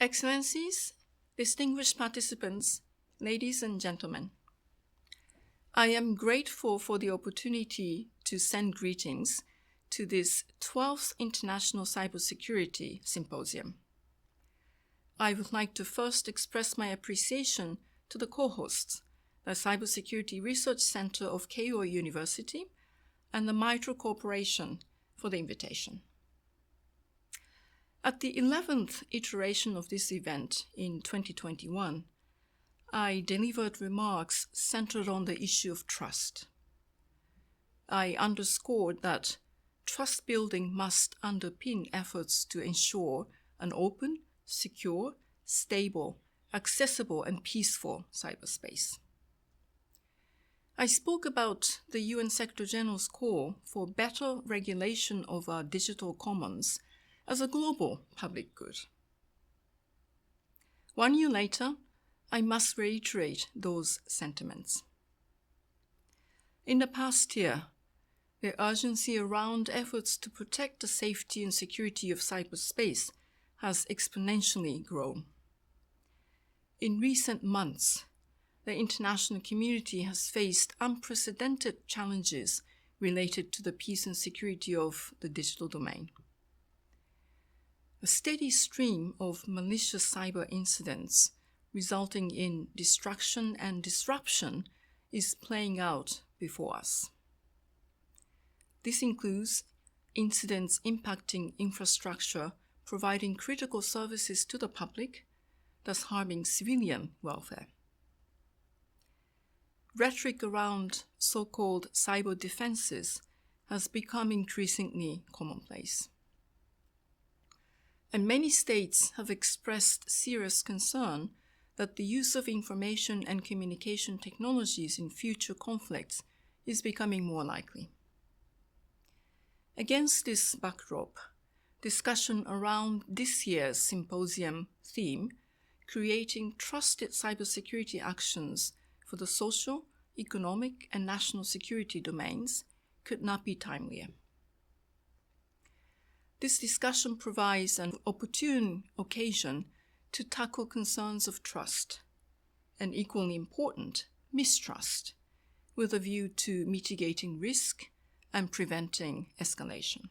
Excellencies, distinguished participants, ladies and gentlemen, I am grateful for the opportunity to send greetings to this 12th International Cybersecurity Symposium. I would like to first express my appreciation to the co-hosts, the Cybersecurity Research Center of Keio University and the MITRE Corporation for the invitation. At the 11th iteration of this event in 2021, I delivered remarks centered on the issue of trust. I underscored that trust building must underpin efforts to ensure an open, secure, stable, accessible, and peaceful cyberspace. I spoke about the UN Secretary General's call for better regulation of our digital commons as a global public good. 1 year later, I must reiterate those sentiments. In the past year, the urgency around efforts to protect the safety and security of cyberspace has exponentially grown. In recent months, the international community has faced unprecedented challenges related to the peace and security of the digital domain. A steady stream of malicious cyber incidents resulting in destruction and disruption is playing out before us. This includes incidents impacting infrastructure, providing critical services to the public, thus harming civilian welfare. Rhetoric around so-called cyber defenses has become increasingly commonplace. And many states have expressed serious concern that the use of information and communication technologies in future conflicts is becoming more likely. Against this backdrop, discussion around this year's symposium theme, creating trusted cybersecurity actions for the social, economic, and national security domains, could not be timelier. This discussion provides an opportune occasion to tackle concerns of trust, and equally important, mistrust, with a view to mitigating risk and preventing escalation.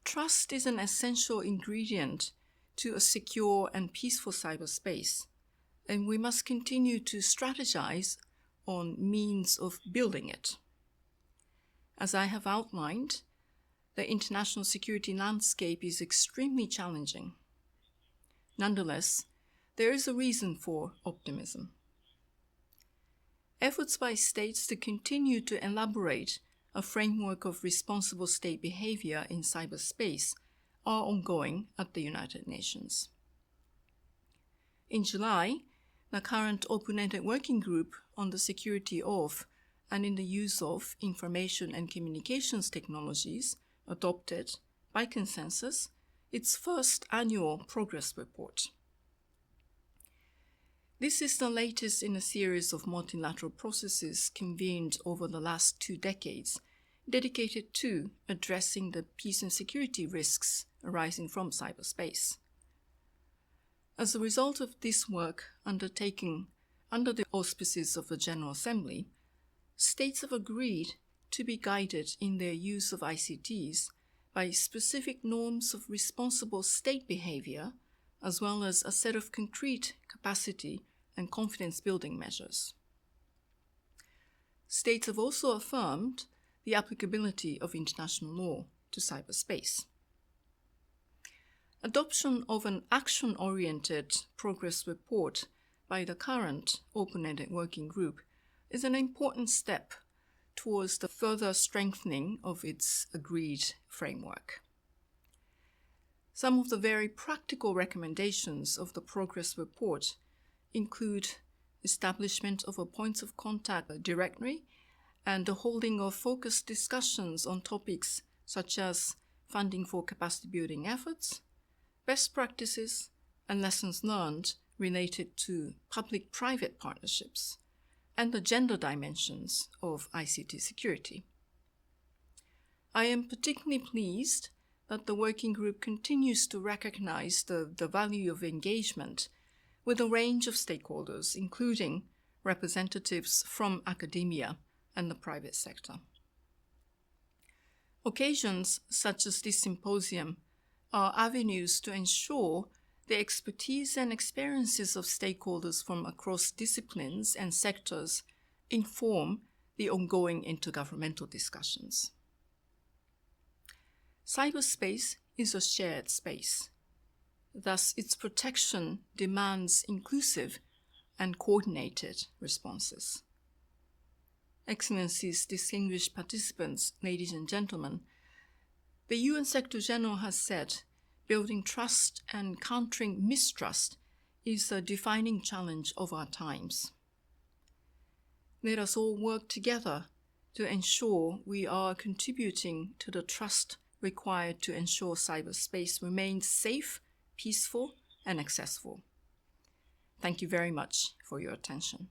Trust is an essential ingredient to a secure and peaceful cyberspace, and we must continue to strategize on means of building it. As I have outlined, the international security landscape is extremely challenging. Nonetheless, there is a reason for optimism. Efforts by states to continue to elaborate a framework of responsible state behavior in cyberspace are ongoing at the United Nations. In July, the current open-ended working group on the security of and in the use of information and communications technologies adopted, by consensus, its first annual progress report. This is the latest in a series of multilateral processes convened over the last 2 decades, dedicated to addressing the peace and security risks arising from cyberspace. As a result of this work undertaken under the auspices of the General Assembly, states have agreed to be guided in their use of ICTs by specific norms of responsible state behavior, as well as a set of concrete capacity and confidence-building measures. States have also affirmed the applicability of international law to cyberspace. Adoption of an action-oriented progress report by the current open-ended working group is an important step towards the further strengthening of its agreed framework. Some of the very practical recommendations of the progress report include establishment of a points of contact directory and the holding of focused discussions on topics such as funding for capacity building efforts, best practices, and lessons learned related to public-private partnerships, and the gender dimensions of ICT security. I am particularly pleased that the working group continues to recognize the value of engagement with a range of stakeholders, including representatives from academia and the private sector. Occasions such as this symposium are avenues to ensure the expertise and experiences of stakeholders from across disciplines and sectors inform the ongoing intergovernmental discussions. Cyberspace is a shared space. Thus, its protection demands inclusive and coordinated responses. Excellencies, distinguished participants, ladies and gentlemen, the UN Secretary General has said building trust and countering mistrust is a defining challenge of our times. Let us all work together to ensure we are contributing to the trust required to ensure cyberspace remains safe, peaceful, and accessible. Thank you very much for your attention.